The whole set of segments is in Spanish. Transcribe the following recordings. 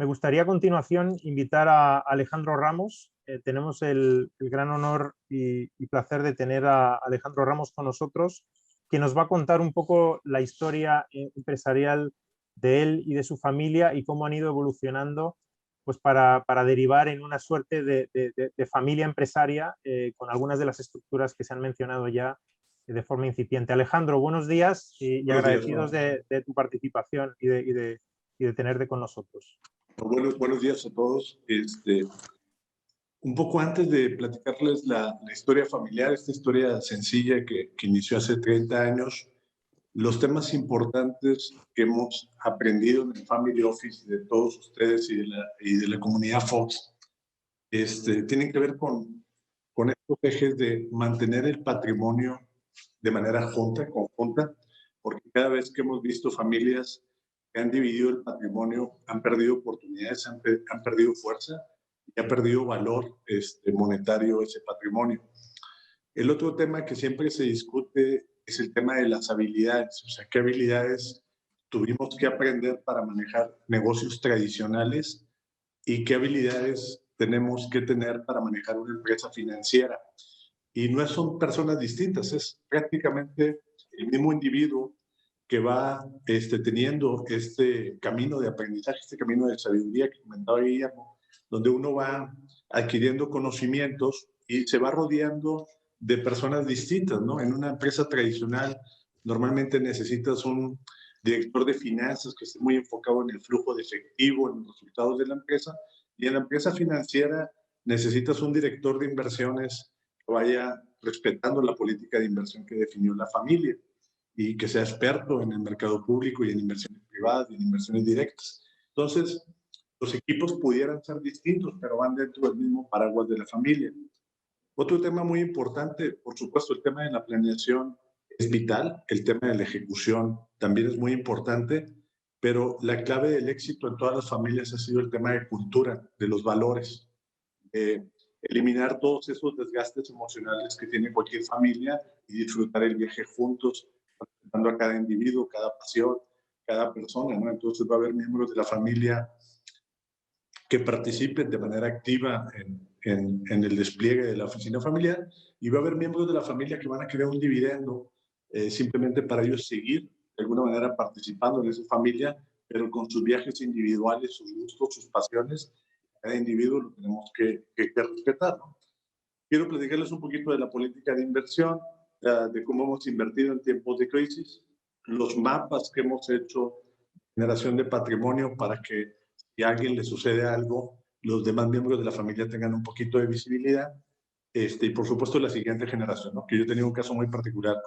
Me gustaría a continuación invitar a Alejandro Ramos. Tenemos el gran honor y placer de tener a Alejandro Ramos con nosotros, que nos va a contar un poco la historia empresarial de él y de su familia y cómo han ido evolucionando pues para derivar en una suerte de familia empresaria con algunas de las estructuras que se han mencionado ya de forma incipiente. Alejandro, buenos días y Buenos agradecidos días, de tu participación y de tenerte con nosotros. buenos días a todos. Un poco antes de platicarles la historia familiar, esta historia sencilla que inició hace 30 años, los temas importantes que hemos aprendido en el Family Office de todos ustedes y de la comunidad Fox, tienen que ver con estos ejes de mantener el patrimonio de manera conjunta, porque cada vez que hemos visto familias que han dividido el patrimonio, han perdido oportunidades, han perdido fuerza y ha perdido valor monetario ese patrimonio. El otro tema que siempre se discute es el tema de las habilidades, o sea, qué habilidades tuvimos que aprender para manejar negocios tradicionales y qué habilidades tenemos que tener para manejar una empresa financiera. Y no son personas distintas, es prácticamente el mismo individuo que va teniendo este camino de aprendizaje, este camino de sabiduría que comentaba Guillermo, donde uno va adquiriendo conocimientos y se va rodeando de personas distintas, ¿no? En una empresa tradicional normalmente necesitas un director de finanzas que esté muy enfocado en el flujo de efectivo, en los resultados de la empresa, y en la empresa financiera necesitas un director de inversiones que vaya respetando la política de inversión que definió la familia y que sea experto en el mercado público y en inversiones privadas y en inversiones directas. Entonces, los equipos pudieran ser distintos, pero van dentro del mismo paraguas de la familia. Otro tema muy importante, por supuesto, el tema de la planeación es vital, el tema de la ejecución también es muy importante, pero la clave del éxito en todas las familias ha sido el tema de cultura, de los valores. Eliminar todos esos desgastes emocionales que tiene cualquier familia y disfrutar el viaje juntos, respetando a cada individuo, cada pasión, cada persona, ¿no? Entonces va a haber miembros de la familia que participen de manera activa en el despliegue de la oficina familiar y va a haber miembros de la familia que van a crear un dividendo simplemente para ellos seguir de alguna manera participando en esa familia, pero con sus viajes individuales, sus gustos, sus pasiones. Cada individuo lo tenemos que respetar, ¿no? Quiero platicarles un poquito de la política de inversión, de cómo hemos invertido en tiempos de crisis, los mapas que hemos hecho, generación de patrimonio para que si a alguien le sucede algo, los demás miembros de la familia tengan un poquito de visibilidad. Y por supuesto la siguiente generación, ¿no? Que yo he tenido un caso muy particular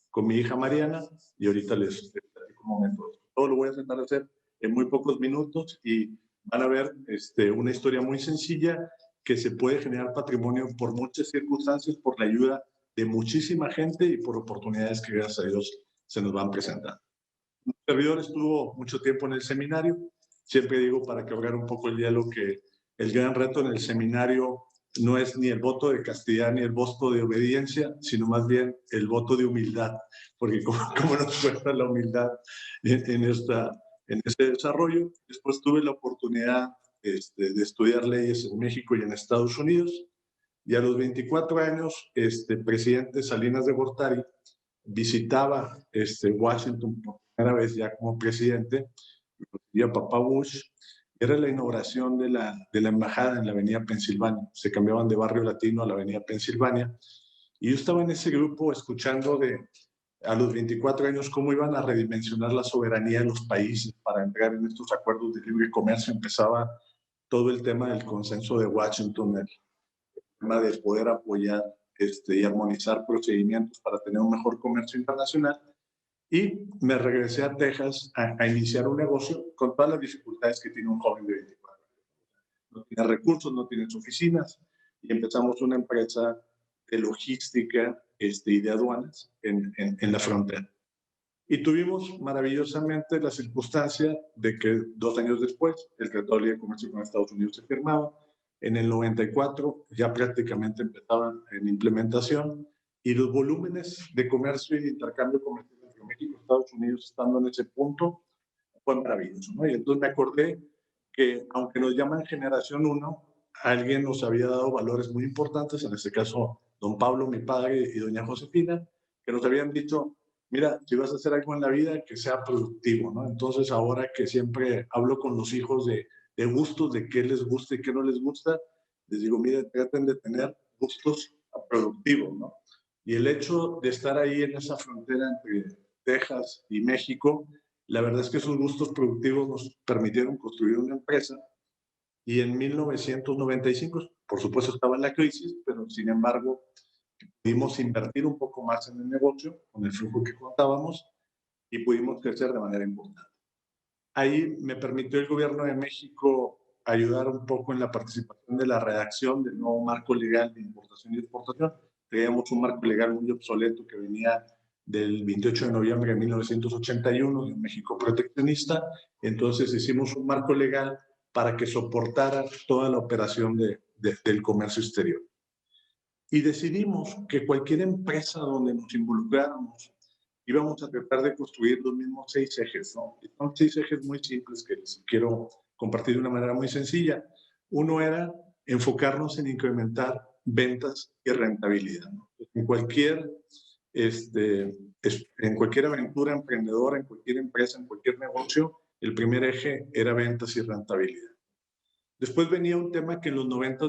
con mi hija Mariana y ahorita les platico un momento. Todo lo voy a intentar hacer en muy pocos minutos y van a ver una historia muy sencilla que se puede generar patrimonio por muchas circunstancias, por la ayuda de muchísima gente y por oportunidades que gracias a Dios se nos van presentando. Un servidor estuvo mucho tiempo en el seminario. Siempre digo, para quebrar un poco el hielo, que el gran reto en el seminario no es ni el voto de castidad ni el voto de obediencia, sino más bien el voto de humildad, porque como nos cuesta la humildad en este desarrollo. Después tuve la oportunidad de estudiar leyes en México y en Estados Unidos, y a los 24 años, presidente Salinas de Gortari visitaba Washington por primera vez ya como presidente, y a papá Bush. Era la inauguración de la embajada en la avenida Pensilvania. Se cambiaban de Barrio Latino a la avenida Pensilvania. Y yo estaba en ese grupo escuchando a los 24 años cómo iban a redimensionar la soberanía de los países para entrar en estos acuerdos de libre comercio. Empezaba todo el tema del consenso de Washington, el tema de poder apoyar y armonizar procedimientos para tener un mejor comercio internacional. Y me regresé a Texas a iniciar un negocio con todas las dificultades que tiene un joven de 24 años. No tiene recursos, no tiene oficinas, y empezamos una empresa de logística y de aduanas en la frontera. Y tuvimos maravillosamente la circunstancia de que 2 años después el Tratado de Libre Comercio con Estados Unidos se firmaba. En el 94 ya prácticamente empezaba en implementación, y los volúmenes de comercio y de intercambio comercial entre México y Estados Unidos estando en ese punto fue maravilloso, ¿no? Y entonces me acordé que aunque nos llaman generación 1, alguien nos había dado valores muy importantes, en este caso don Pablo, mi padre, y doña Josefina, que nos habían dicho, mira, si vas a hacer algo en la vida, que sea productivo, ¿no? Entonces ahora que siempre hablo con los hijos de gustos, de qué les gusta y qué no les gusta, les digo, mira, traten de tener gustos productivos, ¿no? Y el hecho de estar ahí en esa frontera entre Texas y México, la verdad es que esos gustos productivos nos permitieron construir una empresa y en 1995, por supuesto estaba en la crisis, pero sin embargo pudimos invertir un poco más en el negocio con el flujo que contábamos y pudimos crecer de manera importante. Ahí me permitió el gobierno de México ayudar un poco en la participación de la redacción del nuevo marco legal de importación y exportación. Teníamos un marco legal muy obsoleto que venía del 28 de noviembre de 1981 de un México proteccionista. Entonces hicimos un marco legal para que soportara toda la operación del comercio exterior. Y decidimos que cualquier empresa donde nos involucráramos íbamos a tratar de construir los mismos 6 ejes, ¿no? Son 6 ejes muy simples que les quiero compartir de una manera muy sencilla. Uno era enfocarnos en incrementar ventas y rentabilidad, ¿no? En cualquier aventura emprendedora, en cualquier empresa, en cualquier negocio, el primer eje era ventas y rentabilidad. Después venía un tema que en los 90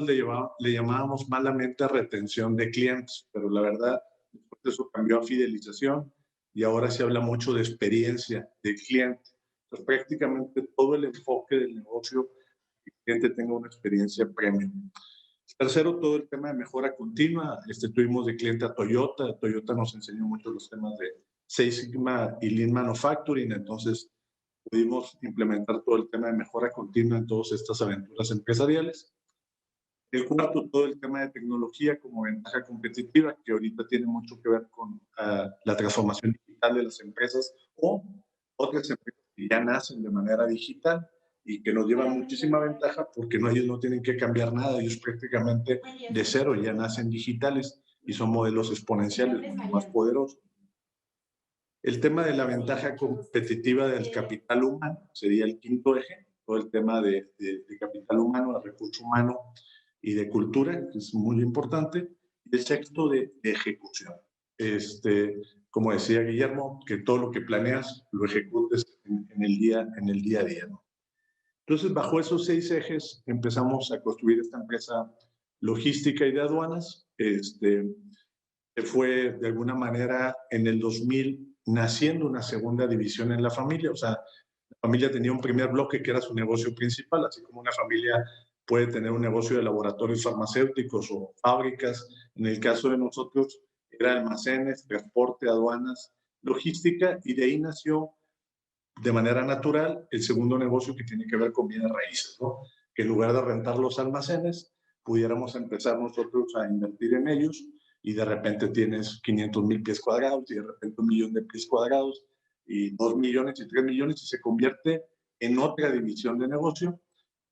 le llamábamos malamente retención de clientes, pero la verdad, después de eso cambió a fidelización y ahora se habla mucho de experiencia del cliente. Entonces, prácticamente todo el enfoque del negocio, que el cliente tenga una experiencia premium. Tercero, todo el tema de mejora continua. Tuvimos de cliente a Toyota. Toyota nos enseñó mucho los temas de Six Sigma y Lean Manufacturing. Entonces, pudimos implementar todo el tema de mejora continua en todas estas aventuras empresariales. El cuarto, todo el tema de tecnología como ventaja competitiva, que ahorita tiene mucho que ver con la transformación digital de las empresas o otras empresas que ya nacen de manera digital y que nos llevan muchísima ventaja porque ellos no tienen que cambiar nada, ellos prácticamente de cero ya nacen digitales y son modelos exponenciales mucho más poderosos. El tema de la ventaja competitiva del capital humano sería el quinto eje, todo el tema de capital humano, de recurso humano y de cultura, que es muy importante. Y el sexto de ejecución. Como decía Guillermo, que todo lo que planeas lo ejecutes en el día a día, ¿no? Entonces, bajo esos 6 ejes empezamos a construir esta empresa logística y de aduanas. Fue de alguna manera en el 2000 naciendo una segunda división en la familia, o sea, la familia tenía un primer bloque que era su negocio principal, así como una familia puede tener un negocio de laboratorios farmacéuticos o fábricas. En el caso de nosotros era almacenes, transporte, aduanas, logística, y de ahí nació de manera natural el segundo negocio que tiene que ver con bienes raíces, ¿no? Que en lugar de rentar los almacenes, pudiéramos empezar nosotros a invertir en ellos y de repente tienes 500,000 pies cuadrados y de repente 1,000,000 de pies cuadrados y 2 millones y 3 millones y se convierte en otra división de negocio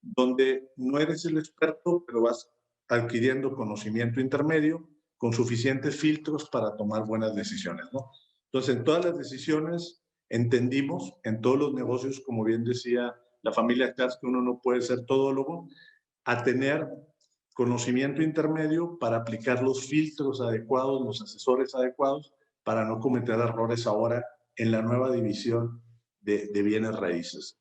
donde no eres el experto, pero vas adquiriendo conocimiento intermedio con suficientes filtros para tomar buenas decisiones, ¿no? Entonces, en todas las decisiones entendimos, en todos los negocios, como bien decía la familia Katz, que uno no puede ser todólogo, a tener conocimiento intermedio para aplicar los filtros adecuados, los asesores adecuados, para no cometer errores ahora en la nueva división de bienes raíces.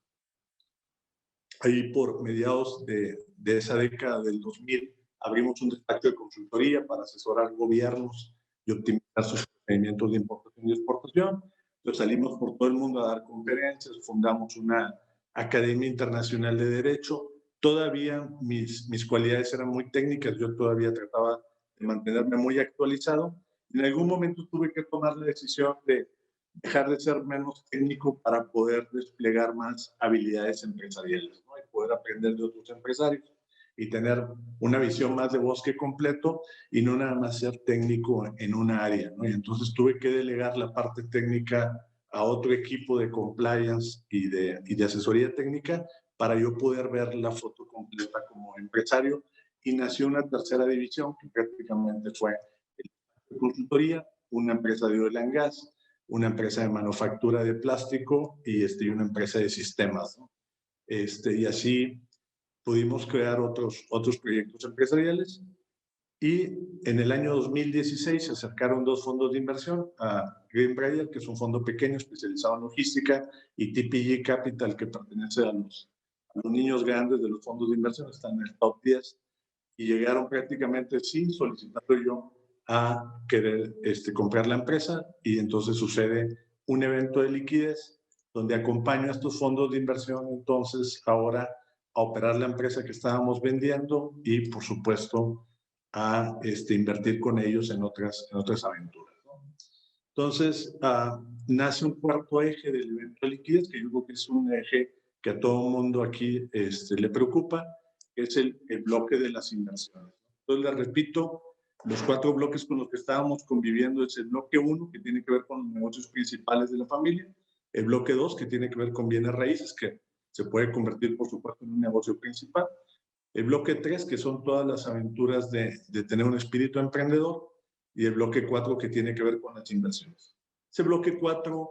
Ahí por mediados de esa década del 2000 abrimos un despacho de consultoría para asesorar gobiernos y optimizar sus procedimientos de importación y exportación. Entonces salimos por todo el mundo a dar conferencias, fundamos una Academia Internacional de Derecho. Todavía mis cualidades eran muy técnicas, yo todavía trataba de mantenerme muy actualizado. En algún momento tuve que tomar la decisión de dejar de ser menos técnico para poder desplegar más habilidades empresariales, ¿no? Y poder aprender de otros empresarios y tener una visión más de bosque completo y no nada más ser técnico en una área, ¿no? Y entonces tuve que delegar la parte técnica a otro equipo de compliance y de asesoría técnica para yo poder ver la foto completa como empresario, y nació una tercera división que prácticamente fue la consultoría, una empresa de oil and gas, una empresa de manufactura de plástico y una empresa de sistemas, ¿no? y así pudimos crear otros proyectos empresariales. Y en el año 2016 se acercaron dos fondos de inversión, a Greenbrier, que es un fondo pequeño especializado en logística, y TPG Capital, que pertenece a los niños grandes de los fondos de inversión, están en el top 10, y llegaron prácticamente sin solicitarlo yo a querer comprar la empresa, y entonces sucede un evento de liquidez donde acompaño a estos fondos de inversión entonces ahora a operar la empresa que estábamos vendiendo y por supuesto a invertir con ellos en otras aventuras, ¿no? Entonces, nace un cuarto eje del evento de liquidez, que yo creo que es un eje que a todo el mundo aquí le preocupa, que es el bloque de las inversiones. Entonces, les repito, los 4 bloques con los que estábamos conviviendo es el bloque 1, que tiene que ver con los negocios principales de la familia, el bloque 2, que tiene que ver con bienes raíces, que se puede convertir, por supuesto, en un negocio principal, el bloque 3, que son todas las aventuras de tener un espíritu emprendedor, y el bloque 4, que tiene que ver con las inversiones. Ese bloque 4,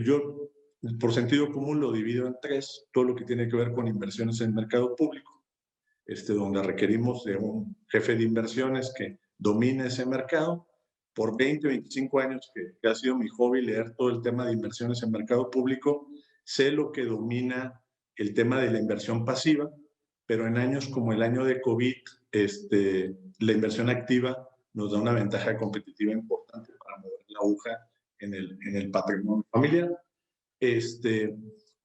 yo por sentido común lo divido en 3, todo lo que tiene que ver con inversiones en el mercado público, donde requerimos de un jefe de inversiones que domine ese mercado. Por 20, 25 años que ha sido mi hobby leer todo el tema de inversiones en mercado público, sé lo que domina el tema de la inversión pasiva, pero en años como el año de COVID, la inversión activa nos da una ventaja competitiva importante para mover la aguja en el patrimonio familiar.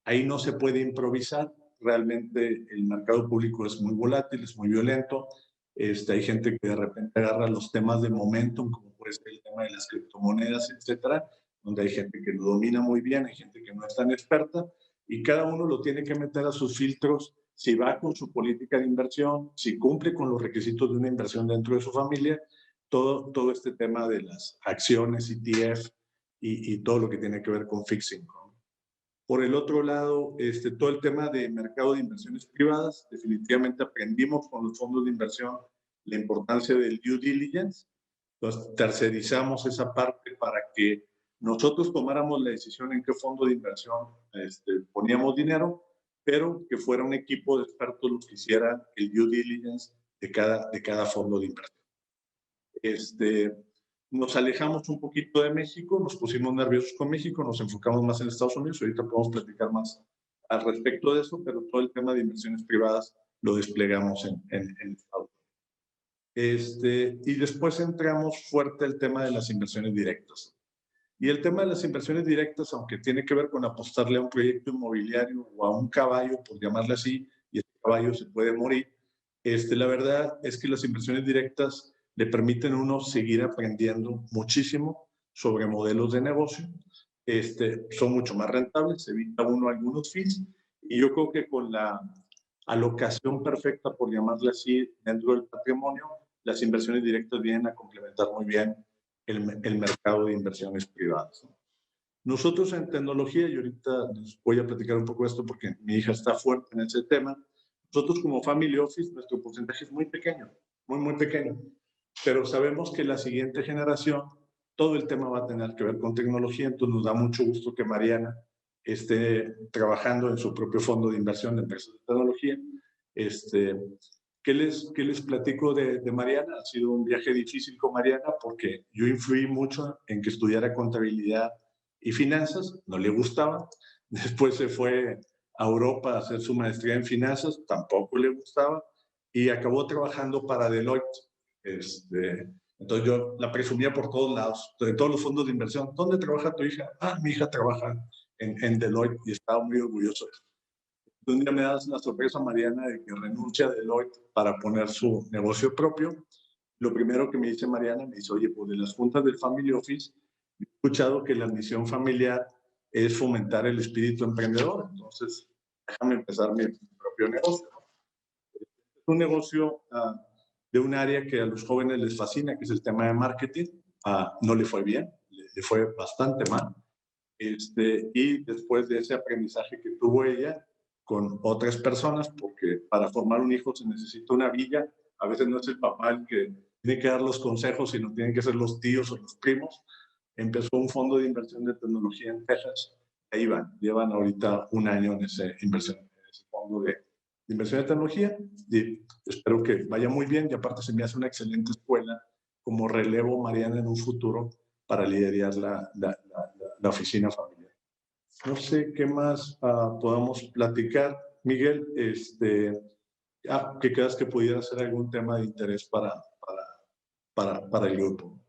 Ahí no se puede improvisar, realmente el mercado público es muy volátil, es muy violento, hay gente que de repente agarra los temas de momentum, como puede ser el tema de las criptomonedas, etcétera, donde hay gente que lo domina muy bien, hay gente que no es tan experta, y cada uno lo tiene que meter a sus filtros, si va con su política de inversión, si cumple con los requisitos de una inversión dentro de su familia, todo este tema de las acciones, ETF y todo lo que tiene que ver con fixed income. Por el otro lado, todo el tema de mercado de inversiones privadas, definitivamente aprendimos con los fondos de inversión la importancia del due diligence. Entonces, tercerizamos esa parte para que nosotros tomáramos la decisión en qué fondo de inversión poníamos dinero, pero que fuera un equipo de expertos los que hicieran el due diligence de cada fondo de inversión. Nos alejamos un poquito de México, nos pusimos nerviosos con México, nos enfocamos más en Estados Unidos, ahorita podemos platicar más al respecto de eso, pero todo el tema de inversiones privadas lo desplegamos en Estados Unidos. Y después entramos fuerte el tema de las inversiones directas. Y el tema de las inversiones directas, aunque tiene que ver con apostarle a un proyecto inmobiliario o a un caballo, por llamarle así, y el caballo se puede morir, la verdad es que las inversiones directas le permiten a uno seguir aprendiendo muchísimo sobre modelos de negocio. Son mucho más rentables, evita uno algunos fees, y yo creo que con la alocación perfecta, por llamarle así, dentro del patrimonio, las inversiones directas vienen a complementar muy bien el mercado de inversiones privadas. Nosotros en tecnología, y ahorita les voy a platicar un poco de esto porque mi hija está fuerte en ese tema, nosotros como Family Office, nuestro porcentaje es muy pequeño, muy pequeño, pero sabemos que la siguiente generación, todo el tema va a tener que ver con tecnología, entonces nos da mucho gusto que Mariana esté trabajando en su propio fondo de inversión de empresas de tecnología. ¿Qué les platico de Mariana? Ha sido un viaje difícil con Mariana porque yo influí mucho en que estudiara contabilidad y finanzas, no le gustaba. Después se fue a Europa a hacer su maestría en finanzas, tampoco le gustaba, y acabó trabajando para Deloitte. Entonces yo la presumía por todos lados, de todos los fondos de inversión. ¿Dónde trabaja tu hija? Mi hija trabaja en Deloitte, y estaba muy orgulloso de eso. Un día me das la sorpresa, Mariana, de que renuncia a Deloitte para poner su negocio propio. Lo primero que me dice Mariana, me dice, oye, pues de las juntas del Family Office, he escuchado que la misión familiar es fomentar el espíritu emprendedor. Entonces, déjame empezar mi propio negocio. Es un negocio de un área que a los jóvenes les fascina, que es el tema de marketing. No le fue bien, le fue bastante mal. Y después de ese aprendizaje que tuvo ella con otras personas, porque para formar un hijo se necesita una villa, a veces no es el papá el que tiene que dar los consejos, sino tienen que ser los tíos o los primos. Empezó un fondo de inversión de tecnología en Texas, ahí llevan ahorita un año en esa inversión, ese fondo de inversión de tecnología. Y espero que vaya muy bien, y aparte se me hace una excelente escuela como relevo, Mariana, en un futuro para liderar la oficina familiar. No sé qué más podamos platicar. Miguel, que creas que pudiera ser algún tema de interés para el grupo.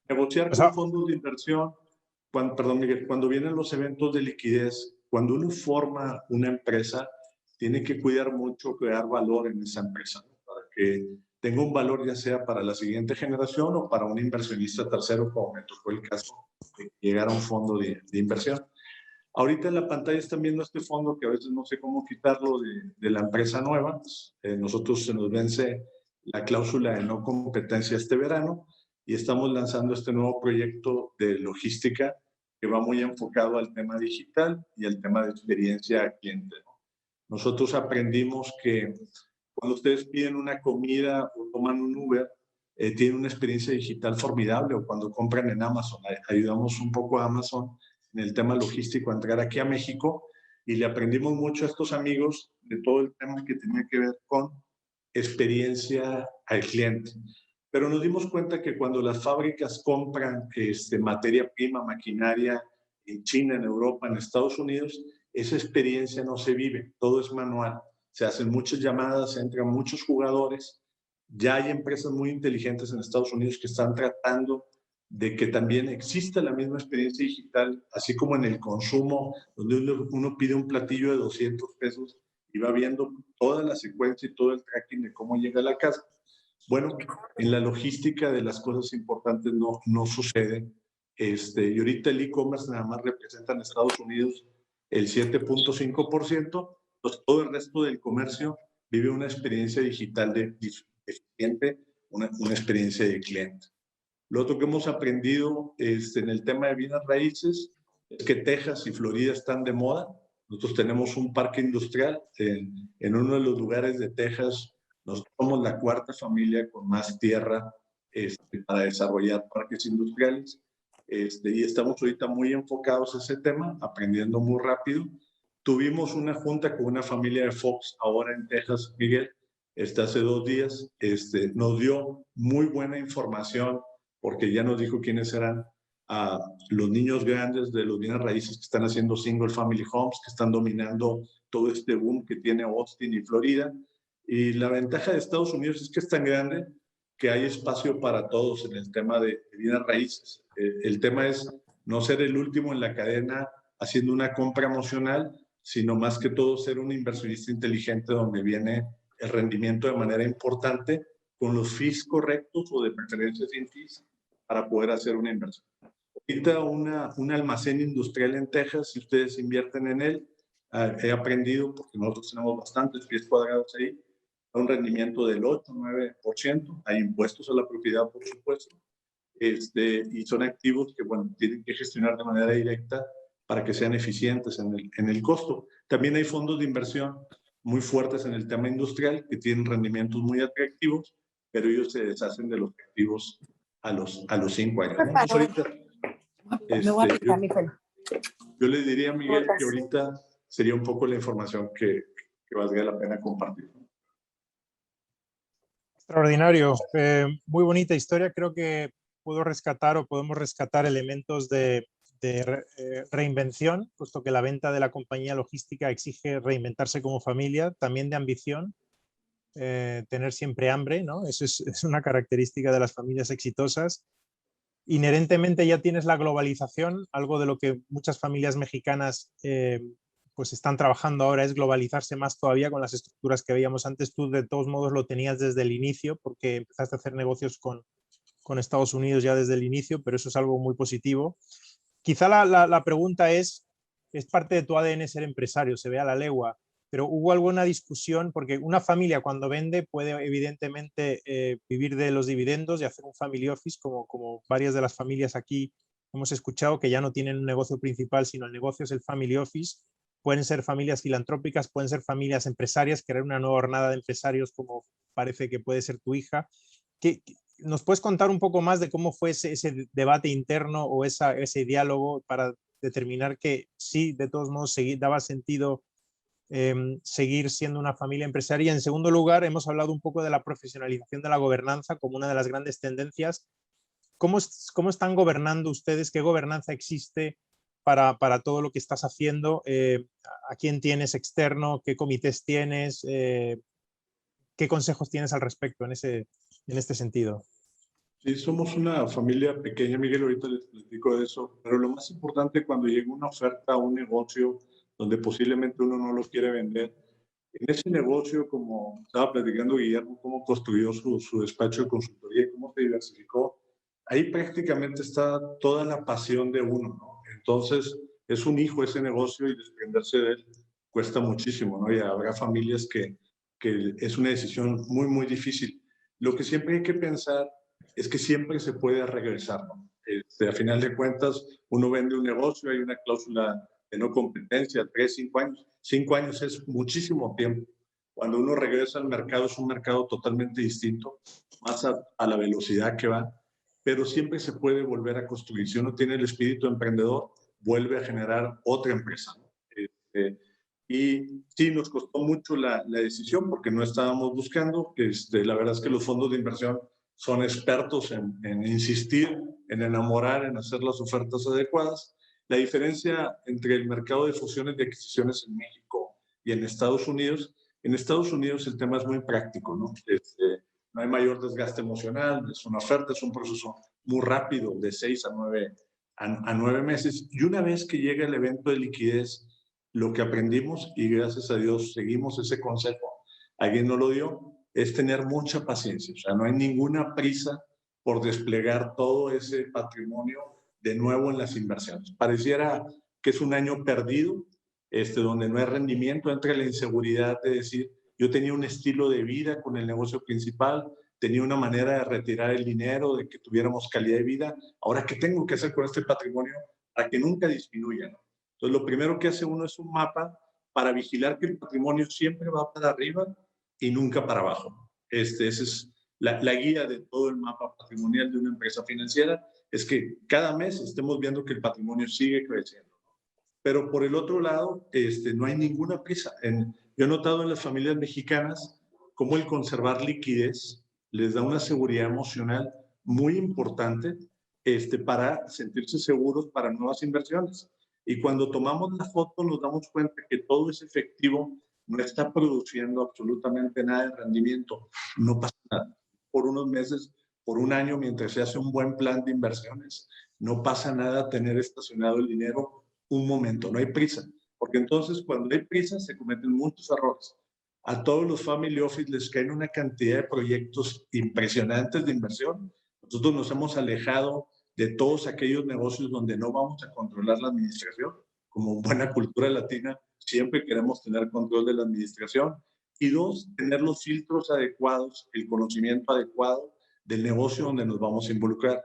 Negociar con fondos de inversión, perdón, Miguel, cuando vienen los eventos de liquidez, cuando uno forma una empresa, tiene que cuidar mucho crear valor en esa empresa, ¿no? Para que tenga un valor ya sea para la siguiente generación o para un inversionista tercero, como me tocó el caso de llegar a un fondo de inversión. Ahorita en la pantalla están viendo este fondo que a veces no sé cómo quitarlo de la empresa nueva. Nosotros se nos vence la cláusula de no competencia este verano y estamos lanzando este nuevo proyecto de logística que va muy enfocado al tema digital y al tema de experiencia al cliente, ¿no? Nosotros aprendimos que cuando ustedes piden una comida o toman un Uber, tienen una experiencia digital formidable, o cuando compran en Amazon. Ayudamos un poco a Amazon en el tema logístico a entrar aquí a México, y le aprendimos mucho a estos amigos de todo el tema que tenía que ver con experiencia al cliente. Pero nos dimos cuenta que cuando las fábricas compran materia prima, maquinaria en China, en Europa, en Estados Unidos, esa experiencia no se vive, todo es manual. Se hacen muchas llamadas, entran muchos jugadores. Ya hay empresas muy inteligentes en Estados Unidos que están tratando de que también exista la misma experiencia digital, así como en el consumo, donde uno pide un platillo de 200 pesos y va viendo toda la secuencia y todo el tracking de cómo llega a la casa. Bueno, en la logística de las cosas importantes no sucede. Y ahorita el e-commerce nada más representa en Estados Unidos el 7.5%, pues todo el resto del comercio vive una experiencia digital eficiente, una experiencia de cliente. Lo otro que hemos aprendido en el tema de bienes raíces es que Texas y Florida están de moda. Nosotros tenemos un parque industrial en uno de los lugares de Texas. Nosotros somos la cuarta familia con más tierra para desarrollar parques industriales. Y estamos ahorita muy enfocados a ese tema, aprendiendo muy rápido. Tuvimos una junta con una familia de Fox ahora en Texas, Miguel, hace 2 días. Nos dio muy buena información porque ya nos dijo quiénes eran los niños grandes de los bienes raíces que están haciendo single family homes, que están dominando todo este boom que tiene Austin y Florida. Y la ventaja de Estados Unidos es que es tan grande que hay espacio para todos en el tema de bienes raíces. El tema es no ser el último en la cadena haciendo una compra emocional, sino más que todo ser un inversionista inteligente donde viene el rendimiento de manera importante con los fees correctos o de preferencia sin fees para poder hacer una inversión. Ahorita un almacén industrial en Texas, si ustedes invierten en él, he aprendido, porque nosotros tenemos bastantes pies cuadrados ahí, un rendimiento del 8-9%, hay impuestos a la propiedad, por supuesto, y son activos que, bueno, tienen que gestionar de manera directa para que sean eficientes en el costo. También hay fondos de inversión muy fuertes en el tema industrial que tienen rendimientos muy atractivos, pero ellos se deshacen de los activos a los 5 años, ¿no? Entonces, ahorita, yo le diría a Miguel que ahorita sería un poco la información que valdría la pena compartir. Extraordinario, muy bonita historia. Creo que puedo rescatar o podemos rescatar elementos de reinvención, puesto que la venta de la compañía logística exige reinventarse como familia, también de ambición, tener siempre hambre, ¿no? Eso es una característica de las familias exitosas. Inherentemente ya tienes la globalización, algo de lo que muchas familias mexicanas pues están trabajando ahora es globalizarse más todavía con las estructuras que veíamos antes. Tú de todos modos lo tenías desde el inicio porque empezaste a hacer negocios con Estados Unidos ya desde el inicio, pero eso es algo muy positivo. Quizá la pregunta es parte de tu ADN ser empresario, se ve a la legua, pero ¿hubo alguna discusión? Porque una familia cuando vende puede evidentemente vivir de los dividendos y hacer un family office, como varias de las familias aquí hemos escuchado que ya no tienen un negocio principal, sino el negocio es el family office. Pueden ser familias filantrópicas, pueden ser familias empresarias, crear una nueva jornada de empresarios como parece que puede ser tu hija. ¿Nos puedes contar un poco más de cómo fue ese debate interno o ese diálogo para determinar que sí, de todos modos, daba sentido seguir siendo una familia empresaria. En segundo lugar, hemos hablado un poco de la profesionalización de la gobernanza como una de las grandes tendencias. ¿Cómo están gobernando ustedes? ¿Qué gobernanza existe para todo lo que estás haciendo? ¿A quién tienes externo? ¿Qué comités tienes? ¿Qué consejos tienes al respecto en este sentido? Sí, somos una familia pequeña, Miguel, ahorita les platico de eso, pero lo más importante cuando llega una oferta a un negocio donde posiblemente uno no lo quiere vender, en ese negocio, como estaba platicando Guillermo, cómo construyó su despacho de consultoría, cómo se diversificó, ahí prácticamente está toda la pasión de uno, ¿no? Entonces, es un hijo ese negocio y desprenderse de él cuesta muchísimo, ¿no? Y habrá familias que es una decisión muy, muy difícil. Lo que siempre hay que pensar es que siempre se puede regresar, ¿no? A final de cuentas, uno vende un negocio, hay una cláusula de no competencia, 3, 5 años. 5 años es muchísimo tiempo. Cuando uno regresa al mercado es un mercado totalmente distinto, más a la velocidad que va, pero siempre se puede volver a construir. Si uno tiene el espíritu emprendedor, vuelve a generar otra empresa, ¿no? Y sí, nos costó mucho la decisión porque no estábamos buscando. La verdad es que los fondos de inversión son expertos en insistir, en enamorar, en hacer las ofertas adecuadas. La diferencia entre el mercado de fusiones y adquisiciones en México y en Estados Unidos el tema es muy práctico, ¿no? No hay mayor desgaste emocional, es una oferta, es un proceso muy rápido, de 6 a 9 meses. Y una vez que llega el evento de liquidez, lo que aprendimos, y gracias a Dios seguimos ese consejo, alguien nos lo dio, es tener mucha paciencia. O sea, no hay ninguna prisa por desplegar todo ese patrimonio de nuevo en las inversiones. Pareciera que es un año perdido, donde no hay rendimiento, entra la inseguridad de decir, yo tenía un estilo de vida con el negocio principal, tenía una manera de retirar el dinero, de que tuviéramos calidad de vida. Ahora, ¿qué tengo que hacer con este patrimonio para que nunca disminuya, ¿no? Entonces, lo primero que hace uno es un mapa para vigilar que el patrimonio siempre va para arriba y nunca para abajo. Esa es la guía de todo el mapa patrimonial de una empresa financiera, es que cada mes estemos viendo que el patrimonio sigue creciendo. Pero por el otro lado, no hay ninguna prisa. Yo he notado en las familias mexicanas cómo el conservar liquidez les da una seguridad emocional muy importante para sentirse seguros para nuevas inversiones. Y cuando tomamos la foto nos damos cuenta que todo ese efectivo no está produciendo absolutamente nada de rendimiento. No pasa nada. Por unos meses, por un año, mientras se hace un buen plan de inversiones, no pasa nada tener estacionado el dinero un momento, no hay prisa. Porque entonces cuando hay prisa se cometen muchos errores. A todos los family office les caen una cantidad de proyectos impresionantes de inversión. Nosotros nos hemos alejado de todos aquellos negocios donde no vamos a controlar la administración. Como buena cultura latina, siempre queremos tener control de la administración. Y dos, tener los filtros adecuados, el conocimiento adecuado del negocio donde nos vamos a involucrar.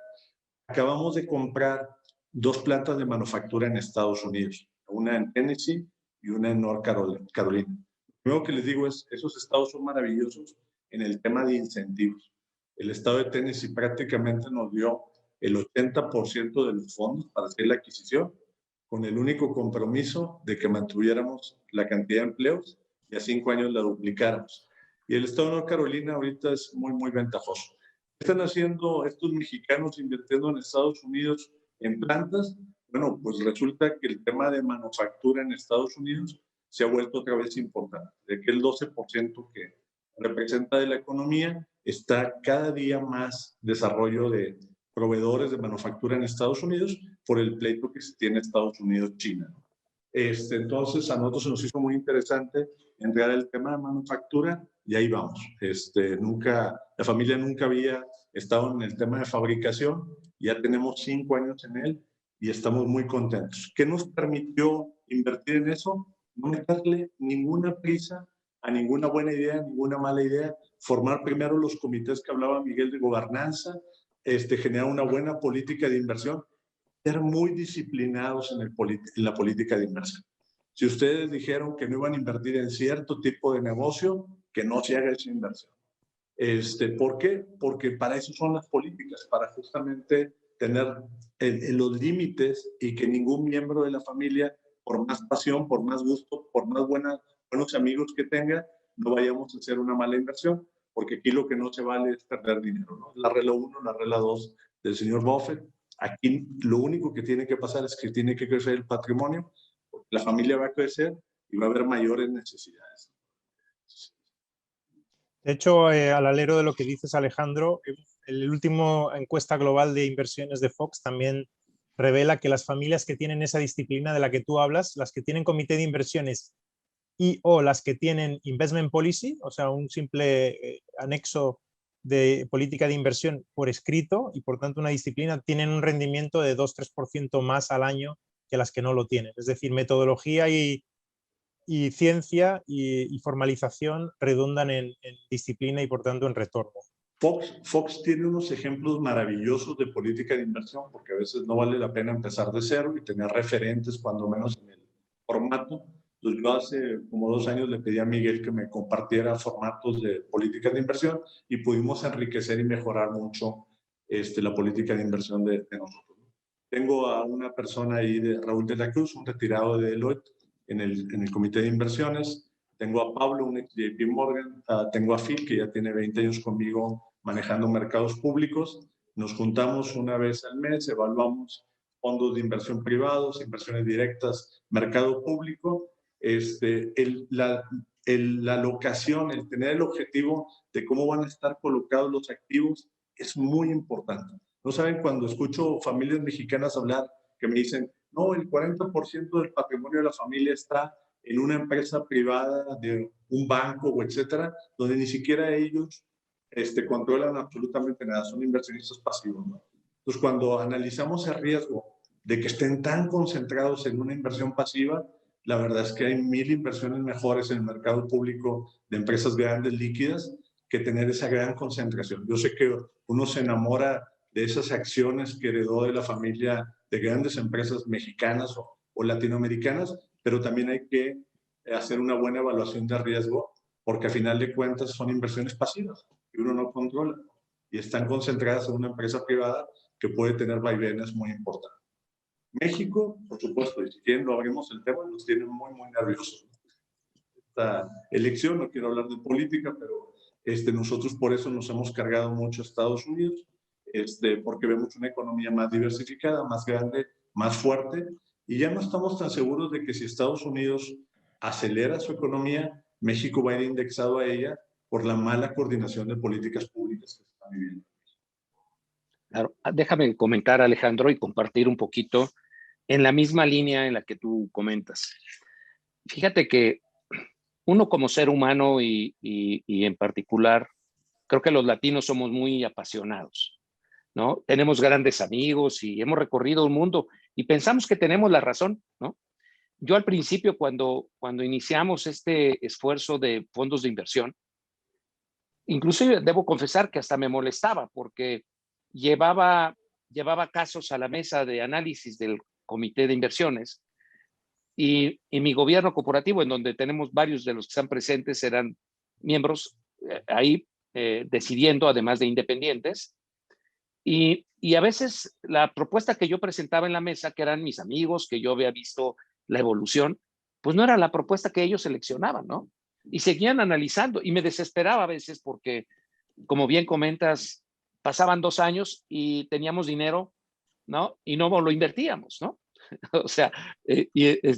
Acabamos de comprar 2 plantas de manufactura en Estados Unidos, una en Tennessee y una en North Carolina. Lo primero que les digo es, esos estados son maravillosos en el tema de incentivos. El estado de Tennessee prácticamente nos dio el 80% de los fondos para hacer la adquisición, con el único compromiso de que mantuviéramos la cantidad de empleos y a 5 años la duplicáramos. Y el estado de North Carolina ahorita es muy, muy ventajoso. ¿Qué están haciendo estos mexicanos invirtiendo en Estados Unidos en plantas? Bueno, pues resulta que el tema de manufactura en Estados Unidos se ha vuelto otra vez importante. De que el 12% que representa de la economía está cada día más desarrollo de proveedores de manufactura en Estados Unidos por el pleito que se tiene Estados Unidos-China. Entonces, a nosotros se nos hizo muy interesante entrar al tema de manufactura y ahí vamos. La familia nunca había estado en el tema de fabricación, ya tenemos 5 años en él y estamos muy contentos. ¿Qué nos permitió invertir en eso? No meterle ninguna prisa a ninguna buena idea, ninguna mala idea, formar primero los comités que hablaba Miguel de gobernanza, generar una buena política de inversión, ser muy disciplinados en la política de inversión. Si ustedes dijeron que no iban a invertir en cierto tipo de negocio, que no se haga esa inversión. ¿Por qué? Porque para eso son las políticas, para justamente tener los límites y que ningún miembro de la familia, por más pasión, por más gusto, por más buena buenos amigos que tenga, no vayamos a hacer una mala inversión, porque aquí lo que no se vale es perder dinero, ¿no? La regla 1, la regla 2 del señor Buffett. Aquí lo único que tiene que pasar es que tiene que crecer el patrimonio, la familia va a crecer y va a haber mayores necesidades. De hecho, al alero de lo que dices, Alejandro, el último encuesta global de inversiones de Fox también revela que las familias que tienen esa disciplina de la que tú hablas, las que tienen comité de inversiones y o las que tienen investment policy, o sea, un simple anexo de política de inversión por escrito y por tanto una disciplina, tienen un rendimiento de 2-3% más al año que las que no lo tienen. Es decir, metodología y ciencia y formalización redundan en disciplina y por tanto en retorno. Fox tiene unos ejemplos maravillosos de política de inversión, porque a veces no vale la pena empezar de cero y tener referentes, cuando menos en el formato. Entonces, yo hace como 2 años le pedí a Miguel que me compartiera formatos de política de inversión y pudimos enriquecer y mejorar mucho la política de inversión de nosotros. Tengo a una persona ahí, de Raúl de la Cruz, un retirado de Deloitte, en el comité de inversiones. Tengo a Pablo, un ex JP Morgan. Tengo a Phil, que ya tiene 20 años conmigo manejando mercados públicos. Nos juntamos una vez al mes, evaluamos fondos de inversión privados, inversiones directas, mercado público. La locación, el tener el objetivo de cómo van a estar colocados los activos es muy importante. No saben, cuando escucho familias mexicanas hablar, que me dicen, no, el 40% del patrimonio de la familia está en una empresa privada de un banco o etcétera, donde ni siquiera ellos controlan absolutamente nada, son inversionistas pasivos, ¿no? Entonces, cuando analizamos el riesgo de que estén tan concentrados en una inversión pasiva, la verdad es que hay 1000 inversiones mejores en el mercado público de empresas grandes líquidas que tener esa gran concentración. Yo sé que uno se enamora de esas acciones que heredó de la familia de grandes empresas mexicanas o latinoamericanas, pero también hay que hacer una buena evaluación de riesgo, porque a final de cuentas son inversiones pasivas que uno no controla y están concentradas en una empresa privada que puede tener vaivenes muy importantes. México, por supuesto, y si quieren lo abrimos el tema, nos tiene muy, muy nerviosos. Esta elección, no quiero hablar de política, pero nosotros por eso nos hemos cargado mucho a Estados Unidos, porque vemos una economía más diversificada, más grande, más fuerte, y ya no estamos tan seguros de que si Estados Unidos acelera su economía, México va a ir indexado a ella por la mala coordinación de políticas públicas que se están viviendo. Claro. Déjame comentar, Alejandro, y compartir un poquito en la misma línea en la que tú comentas. Fíjate que uno como ser humano y en particular, creo que los latinos somos muy apasionados, ¿no? Tenemos grandes amigos y hemos recorrido un mundo y pensamos que tenemos la razón, ¿no? Yo al principio, cuando iniciamos este esfuerzo de fondos de inversión, incluso debo confesar que hasta me molestaba porque llevaba casos a la mesa de análisis del comité de inversiones y mi gobierno corporativo, en donde tenemos varios de los que están presentes, eran miembros ahí decidiendo, además de independientes. Y a veces la propuesta que yo presentaba en la mesa, que eran mis amigos, que yo había visto la evolución, pues no era la propuesta que ellos seleccionaban, ¿no? Y seguían analizando y me desesperaba a veces porque, como bien comentas, pasaban 2 años y teníamos dinero, ¿no? Y no lo invertíamos, ¿no? O sea,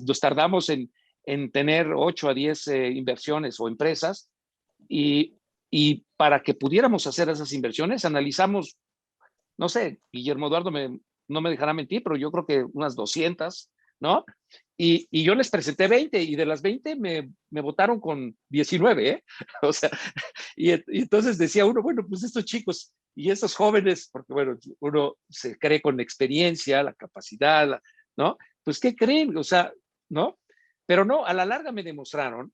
nos tardamos en tener 8 a 10 inversiones o empresas y para que pudiéramos hacer esas inversiones analizamos, no sé, Guillermo Eduardo no me dejará mentir, pero yo creo que unas 200, ¿no? Y yo les presenté 20 y de las 20 me votaron con 19, ¿eh? O sea, y entonces decía uno, bueno, pues estos chicos y estos jóvenes, porque bueno, uno se cree con experiencia, la capacidad, ¿no? Pues, ¿qué creen? O sea, ¿no? Pero no, a la larga me demostraron,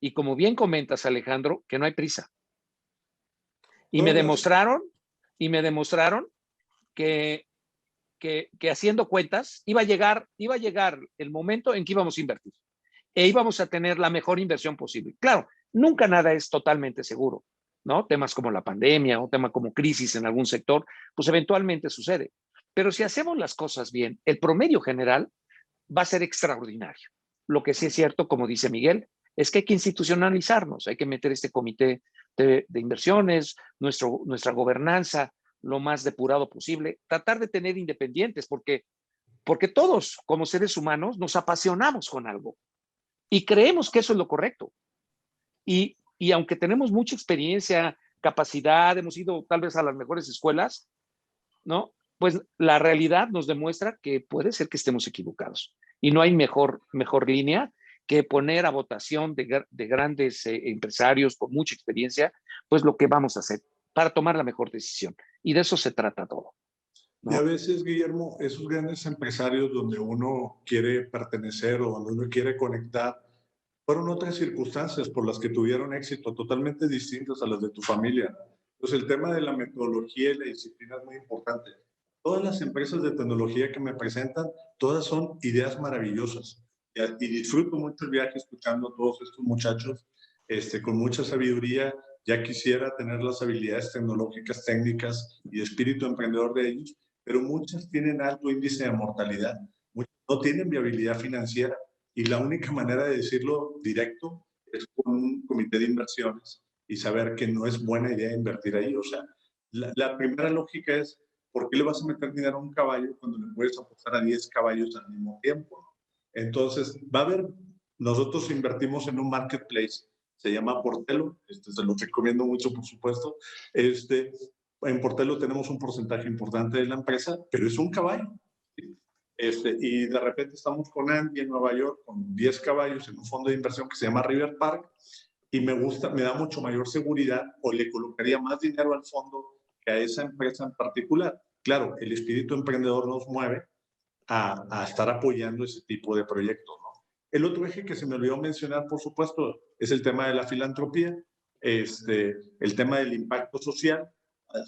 y como bien comentas, Alejandro, que no hay prisa. Y me demostraron que haciendo cuentas iba a llegar el momento en que íbamos a invertir e íbamos a tener la mejor inversión posible. Claro, nunca nada es totalmente seguro, ¿no? Temas como la pandemia o tema como crisis en algún sector, pues eventualmente sucede. Pero si hacemos las cosas bien, el promedio general va a ser extraordinario. Lo que sí es cierto, como dice Miguel, es que hay que institucionalizarnos, hay que meter este comité de inversiones, nuestra gobernanza lo más depurado posible, tratar de tener independientes, porque todos como seres humanos nos apasionamos con algo y creemos que eso es lo correcto. Y aunque tenemos mucha experiencia, capacidad, hemos ido tal vez a las mejores escuelas, ¿no? Pues la realidad nos demuestra que puede ser que estemos equivocados. Y no hay mejor línea que poner a votación de grandes empresarios con mucha experiencia, pues lo que vamos a hacer para tomar la mejor decisión. Y de eso se trata todo, ¿no? Y a veces, Guillermo, esos grandes empresarios donde uno quiere pertenecer o donde uno quiere conectar, fueron otras circunstancias por las que tuvieron éxito totalmente distintas a las de tu familia. Entonces, el tema de la metodología y la disciplina es muy importante. Todas las empresas de tecnología que me presentan, todas son ideas maravillosas. Y disfruto mucho el viaje escuchando a todos estos muchachos con mucha sabiduría. Ya quisiera tener las habilidades tecnológicas, técnicas y espíritu emprendedor de ellos, pero muchas tienen alto índice de mortalidad, muchas no tienen viabilidad financiera. Y la única manera de decirlo directo es con un comité de inversiones y saber que no es buena idea invertir ahí. O sea, la primera lógica es, ¿por qué le vas a meter dinero a un caballo cuando le puedes apostar a 10 caballos al mismo tiempo? Entonces, va a haber, nosotros invertimos en un marketplace, se llama Portelo, se lo recomiendo mucho, por supuesto. En Portelo tenemos un porcentaje importante de la empresa, pero es un caballo. Y de repente estamos con Andy en Nueva York con 10 caballos en un fondo de inversión que se llama River Park y me da mucho mayor seguridad o le colocaría más dinero al fondo que a esa empresa en particular. Claro, el espíritu emprendedor nos mueve a estar apoyando ese tipo de proyectos, ¿no? El otro eje que se me olvidó mencionar, por supuesto, es el tema de la filantropía, el tema del impacto social.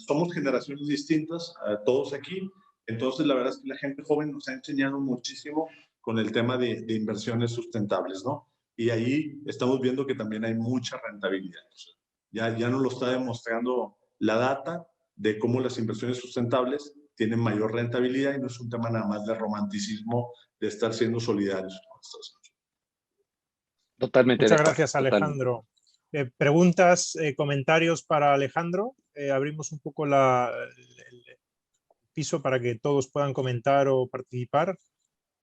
Somos generaciones distintas, todos aquí. Entonces, la verdad es que la gente joven nos ha enseñado muchísimo con el tema de inversiones sustentables, ¿no? Y ahí estamos viendo que también hay mucha rentabilidad. O sea, ya nos lo está demostrando la data de cómo las inversiones sustentables tienen mayor rentabilidad y no es un tema nada más de romanticismo, de estar siendo solidarios. Totalmente de Muchas acuerdo. gracias, Alejandro. ¿Preguntas, comentarios para Alejandro? Abrimos un poco el piso para que todos puedan comentar o participar.